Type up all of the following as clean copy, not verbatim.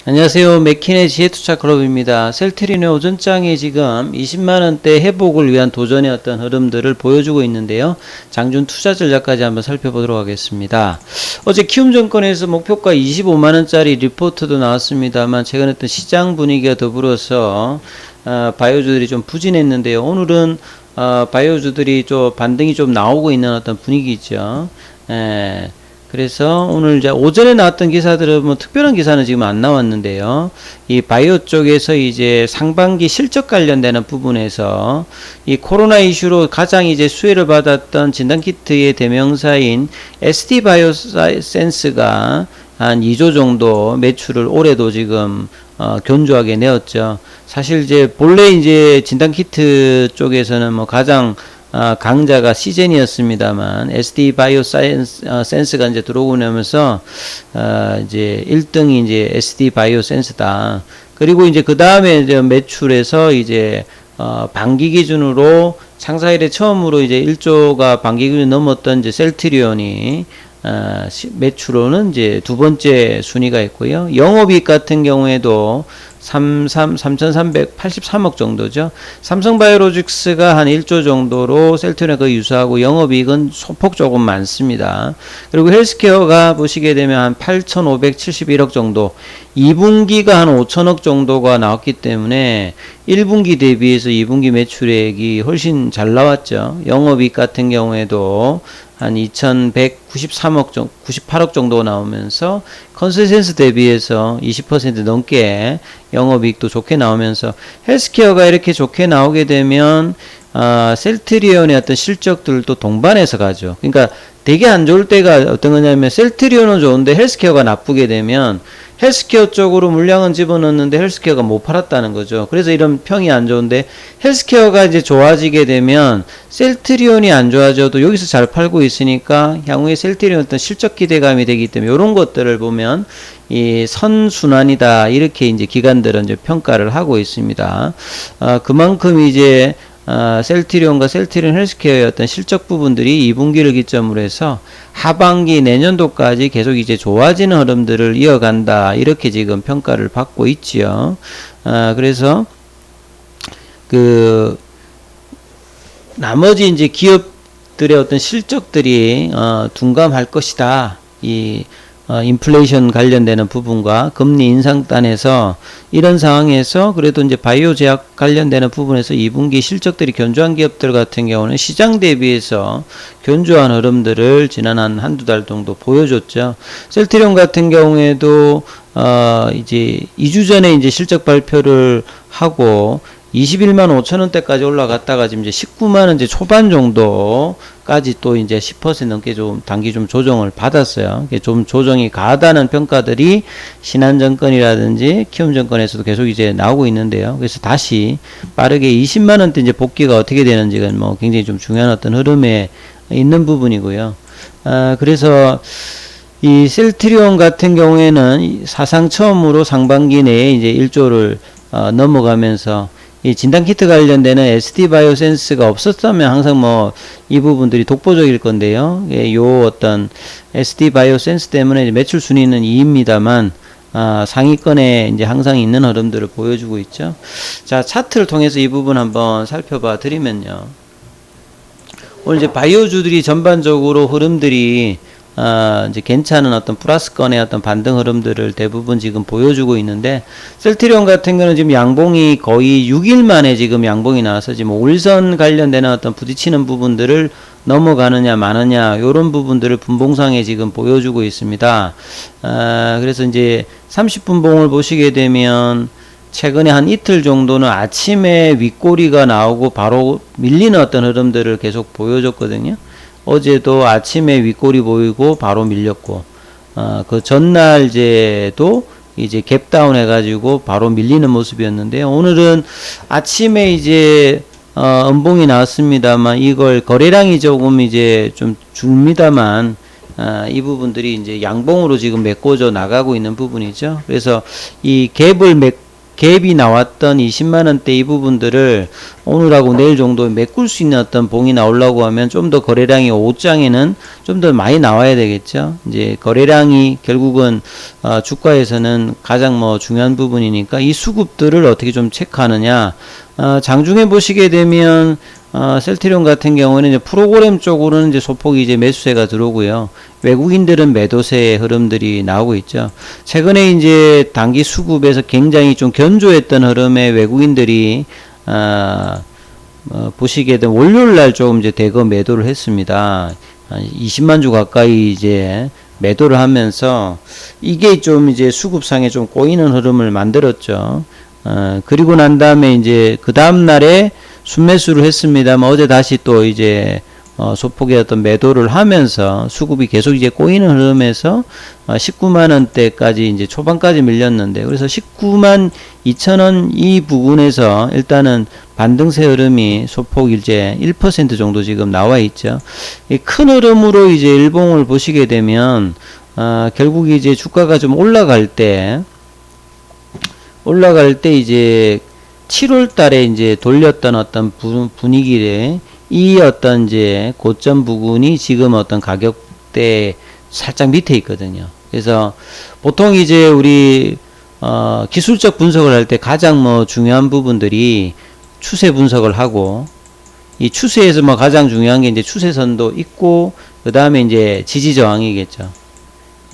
안녕하세요. 맥킨의 지혜투자클럽입니다. 셀트리온의 오전장에 지금 20만원대 회복을 위한 도전의 어떤 흐름들을 보여주고 있는데요. 장중 투자 전략까지 한번 살펴보도록 하겠습니다. 어제 키움증권에서 목표가 25만원짜리 리포트도 나왔습니다만 최근 어떤 시장 분위기와 더불어서 바이오주들이 좀 부진했는데요. 오늘은 바이오주들이 좀 반등이 좀 나오고 있는 어떤 분위기죠. 그래서 오늘 이제 오전에 나왔던 기사들은 뭐 특별한 기사는 지금 안 나왔는데요. 이 바이오 쪽에서 이제 상반기 실적 관련되는 부분에서 이 코로나 이슈로 가장 이제 수혜를 받았던 진단키트의 대명사인 SD 바이오센스가 한 2조 정도 매출을 올해도 지금 견조하게 내었죠. 사실 이제 본래 이제 진단키트 쪽에서는 뭐 가장 강자가 시젠이었습니다만 SD 바이오 센스가 이제 들어오고 나면서 이제 1등이 이제 SD 바이오 센스다. 그리고 이제 그 다음에 이제 매출에서 이제 반기 기준으로 창사 이래 처음으로 이제 1조가 반기 기준이 넘었던 이제 셀트리온이 매출로는 이제 두 번째 순위가 있고요. 영업이익 같은 경우에도 3,383억 정도죠. 삼성바이오로직스가 한 1조 정도로 셀트리온에 거의 유사하고 영업이익은 소폭 조금 많습니다. 그리고 헬스케어가 보시게 되면 한 8,571억 정도, 2분기가 한 5천억 정도가 나왔기 때문에 1분기 대비해서 2분기 매출액이 훨씬 잘 나왔죠. 영업이익 같은 경우에도 한 2,193억 정도, 98억 정도 나오면서 컨센서스 대비해서 20% 넘게 영업이익도 좋게 나오면서 헬스케어가 이렇게 좋게 나오게 되면 셀트리온의 어떤 실적들도 동반해서 가죠. 그러니까 되게 안 좋을 때가 어떤 거냐면 셀트리온은 좋은데 헬스케어가 나쁘게 되면 헬스케어 쪽으로 물량은 집어넣는데 헬스케어가 못 팔았다는 거죠. 그래서 이런 평이 안 좋은데 헬스케어가 이제 좋아지게 되면 셀트리온이 안 좋아져도 여기서 잘 팔고 있으니까 향후에 셀트리온 어떤 실적 기대감이 되기 때문에 이런 것들을 보면 이 선순환이다 이렇게 이제 기관들은 이제 평가를 하고 있습니다. 그만큼 이제 셀트리온과 셀트리온 헬스케어의 어떤 실적 부분들이 2분기를 기점으로 해서 하반기 내년도까지 계속 이제 좋아지는 흐름들을 이어간다 이렇게 지금 평가를 받고 있지요. 그래서 그 나머지 이제 기업들의 어떤 실적들이 둔감할 것이다. 이 인플레이션 관련되는 부분과 금리 인상단에서 이런 상황에서 그래도 이제 바이오 제약 관련되는 부분에서 2분기 실적들이 견조한 기업들 같은 경우는 시장 대비해서 견조한 흐름들을 지난 한두 달 정도 보여줬죠. 셀트리온 같은 경우에도 이제 2주 전에 이제 실적 발표를 하고 21만 5천원대까지 올라갔다가 지금 이제 19만원대 초반 정도까지 또 이제 10% 넘게 좀 단기 좀 조정을 받았어요. 좀 조정이 가하다는 평가들이 신한증권이라든지 키움증권에서도 계속 이제 나오고 있는데요. 그래서 다시 빠르게 20만원대 이제 복귀가 어떻게 되는지가 뭐 굉장히 좀 중요한 어떤 흐름에 있는 부분이고요. 그래서 이 셀트리온 같은 경우에는 사상 처음으로 상반기 내에 이제 1조를 넘어가면서 이 진단키트 관련되는 SD 바이오센스가 없었다면 항상 뭐 이 부분들이 독보적일 건데요. 요 어떤 SD 바이오센스 때문에 이제 매출 순위는 2입니다만 상위권에 이제 항상 있는 흐름들을 보여주고 있죠. 자, 차트를 통해서 이 부분 한번 살펴봐 드리면요. 오늘 이제 바이오주들이 전반적으로 흐름들이 이제 괜찮은 어떤 플러스권의 어떤 반등 흐름들을 대부분 지금 보여주고 있는데, 셀트리온 같은 경우는 지금 양봉이 거의 6일 만에 지금 양봉이 나와서 지금 5일선 관련되는 어떤 부딪히는 부분들을 넘어가느냐 마느냐 요런 부분들을 분봉상에 지금 보여주고 있습니다. 그래서 이제 30분봉을 보시게 되면 최근에 한 이틀 정도는 아침에 윗꼬리가 나오고 바로 밀리는 어떤 흐름들을 계속 보여줬거든요. 어제도 아침에 윗골이 보이고 바로 밀렸고, 그 전날제도 이제 갭다운 해가지고 바로 밀리는 모습이었는데요. 오늘은 아침에 이제 음봉이 나왔습니다만 이걸 거래량이 조금 이제 좀 줍니다만 이 부분들이 이제 양봉으로 지금 메꿔져 나가고 있는 부분이죠. 그래서 이 갭이 나왔던 20만원대 이 부분들을 오늘하고 내일 정도에 메꿀 수 있는 어떤 봉이 나오려고 하면 좀 더 거래량이 5장에는 좀 더 많이 나와야 되겠죠. 이제 거래량이 결국은 주가에서는 가장 중요한 부분이니까 이 수급들을 어떻게 좀 체크하느냐. 장중에 보시게 되면 셀트리온 같은 경우는 이제 프로그램 쪽으로는 이제 소폭이 이제 매수세가 들어오고요. 외국인들은 매도세의 흐름들이 나오고 있죠. 최근에 이제 단기 수급에서 굉장히 좀 견조했던 흐름에 외국인들이 보시게 되면 월요일 날 조금 이제 대거 매도를 했습니다. 20만 주 가까이 이제 매도를 하면서 이게 좀 이제 수급상에 좀 꼬이는 흐름을 만들었죠. 그리고 난 다음에 이제 그 다음 날에 순매수를 했습니다만 어제 다시 또 이제 소폭의 어떤 매도를 하면서 수급이 계속 이제 꼬이는 흐름에서 19만 원대까지 이제 초반까지 밀렸는데, 그래서 19만 2천원 이 부분에서 일단은 반등세 흐름이 소폭 이제 1% 정도 지금 나와 있죠. 이 큰 흐름으로 이제 일봉을 보시게 되면 결국 이제 주가가 좀 올라갈 때 이제 7월 달에 이제 돌렸던 어떤 분위기에 이 어떤 이제 고점 부분이 지금 어떤 가격대 살짝 밑에 있거든요. 그래서 보통 이제 우리 기술적 분석을 할 때 가장 중요한 부분들이 추세 분석을 하고, 이 추세에서 가장 중요한 게 이제 추세선도 있고, 그 다음에 이제 지지 저항이겠죠.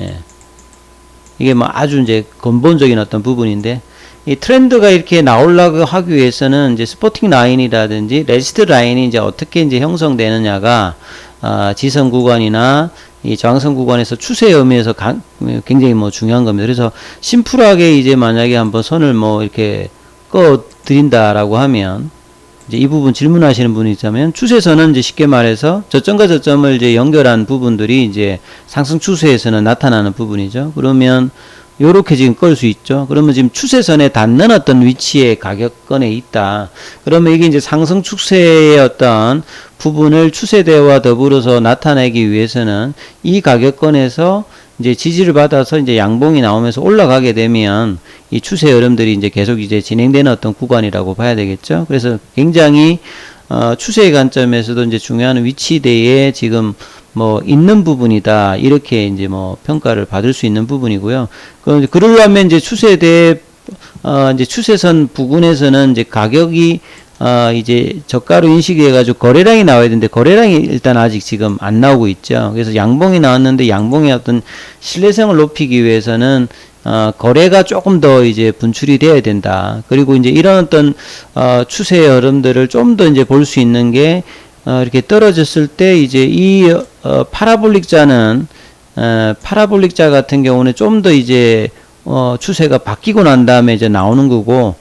예. 이게 아주 이제 근본적인 어떤 부분인데, 이 트렌드가 이렇게 나오려고 하기 위해서는 이제 스포팅 라인이라든지 레지스트 라인이 이제 어떻게 이제 형성되느냐가 지선 구간이나 이 저항선 구간에서 추세 의미에서 굉장히 중요한 겁니다. 그래서 심플하게 이제 만약에 한번 선을 이렇게 꺼 드린다라고 하면, 이제 이 부분 질문하시는 분이 있다면, 추세선은 이제 쉽게 말해서 저점과 저점을 이제 연결한 부분들이 이제 상승 추세에서는 나타나는 부분이죠. 그러면 요렇게 지금 끌 수 있죠. 그러면 지금 추세선에 닿는 어떤 위치에 가격권에 있다. 그러면 이게 이제 상승 추세의 어떤 부분을 추세대와 더불어서 나타내기 위해서는 이 가격권에서 이제 지지를 받아서 이제 양봉이 나오면서 올라가게 되면 이 추세 흐름들이 이제 계속 이제 진행되는 어떤 구간이라고 봐야 되겠죠. 그래서 굉장히 추세의 관점에서도 이제 중요한 위치대에 지금 있는 부분이다. 이렇게 이제 평가를 받을 수 있는 부분이고요. 그러려면 이제 추세대, 이제 추세선 부근에서는 이제 가격이, 이제 저가로 인식해가지고 거래량이 나와야 되는데, 거래량이 일단 아직 지금 안 나오고 있죠. 그래서 양봉이 나왔는데, 양봉의 어떤 신뢰성을 높이기 위해서는, 거래가 조금 더 이제 분출이 돼야 된다. 그리고 이제 이런 어떤, 추세의 흐름들을 좀 더 이제 볼 수 있는 게, 이렇게 떨어졌을 때 이제 이 파라볼릭자는 파라볼릭자 같은 경우는 좀 더 이제 추세가 바뀌고 난 다음에 이제 나오는 거고,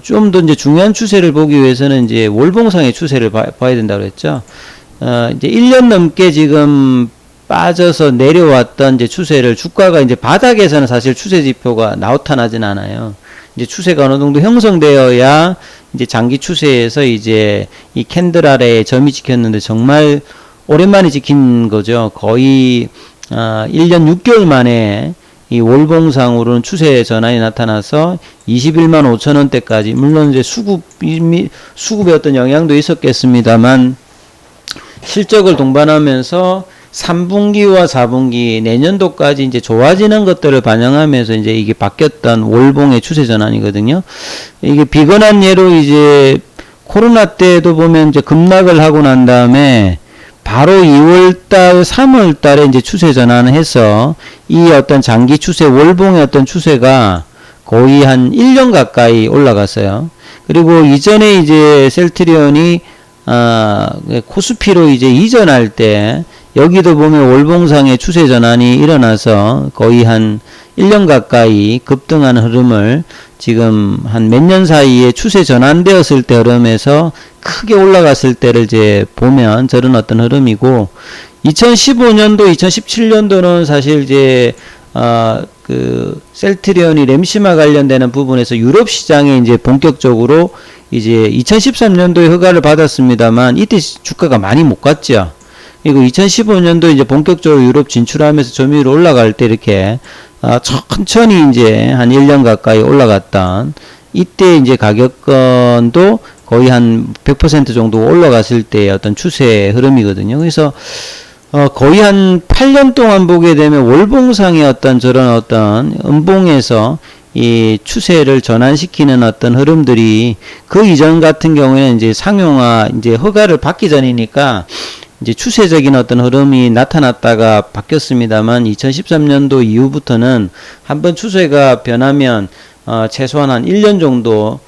좀 더 이제 중요한 추세를 보기 위해서는 이제 월봉상의 추세를 봐야 된다고 그랬죠. 이제 1년 넘게 지금 빠져서 내려왔던 이제 추세를, 주가가 이제 바닥에서는 사실 추세 지표가 나타나진 않아요. 이제 추세가 어느 정도 형성되어야 이제 장기 추세에서 이제 이 캔들 아래에 점이 찍혔는데 정말 오랜만에 찍힌 거죠. 거의 1년 6개월 만에 이 월봉상으로는 추세 전환이 나타나서 21만 5천 원대까지, 물론 이제 수급의 어떤 영향도 있었겠습니다만 실적을 동반하면서 3분기와 4분기 내년도까지 이제 좋아지는 것들을 반영하면서 이제 이게 바뀌었던 월봉의 추세 전환이거든요. 이게 비근한 예로 이제 코로나 때도 보면 이제 급락을 하고 난 다음에 바로 2월달, 3월달에 이제 추세 전환을 해서 이 어떤 장기 추세, 월봉의 어떤 추세가 거의 한 1년 가까이 올라갔어요. 그리고 이전에 이제 셀트리온이 코스피로 이제 이전할 때 여기도 보면 월봉상의 추세 전환이 일어나서 거의 한 1년 가까이 급등하는 흐름을 지금 한 몇 년 사이에 추세 전환되었을 때 흐름에서 크게 올라갔을 때를 이제 보면 저런 어떤 흐름이고, 2015년도, 2017년도는 사실 이제 그 셀트리온이 램시마 관련되는 부분에서 유럽 시장에 이제 본격적으로 이제 2013년도에 허가를 받았습니다만 이때 주가가 많이 못 갔죠. 그리고 2015년도 이제 본격적으로 유럽 진출하면서 점유율 올라갈 때 이렇게 천천히 이제 한 1년 가까이 올라갔던 이때 이제 가격권도 거의 한 100% 정도 올라갔을 때의 어떤 추세 흐름이거든요. 그래서 거의 한 8년 동안 보게 되면 월봉상의 어떤 저런 어떤 음봉에서 이 추세를 전환시키는 어떤 흐름들이 그 이전 같은 경우에는 이제 상용화 이제 허가를 받기 전이니까 이제 추세적인 어떤 흐름이 나타났다가 바뀌었습니다만 2013년도 이후부터는 한번 추세가 변하면 최소한 한 1년 정도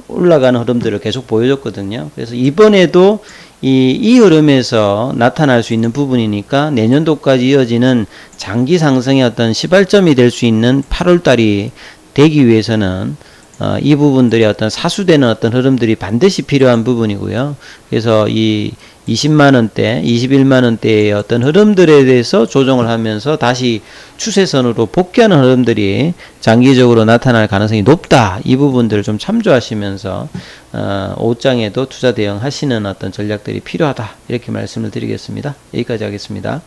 올라가는 흐름들을 계속 보여줬거든요. 그래서 이번에도 이 흐름에서 나타날 수 있는 부분이니까 내년도까지 이어지는 장기 상승의 어떤 시발점이 될 수 있는 8월달이 되기 위해서는 이 부분들이 어떤 사수되는 어떤 흐름들이 반드시 필요한 부분이고요. 그래서 이 20만원대, 21만원대의 어떤 흐름들에 대해서 조정을 하면서 다시 추세선으로 복귀하는 흐름들이 장기적으로 나타날 가능성이 높다. 이 부분들을 좀 참조하시면서 옷장에도 투자 대응하시는 어떤 전략들이 필요하다. 이렇게 말씀을 드리겠습니다. 여기까지 하겠습니다.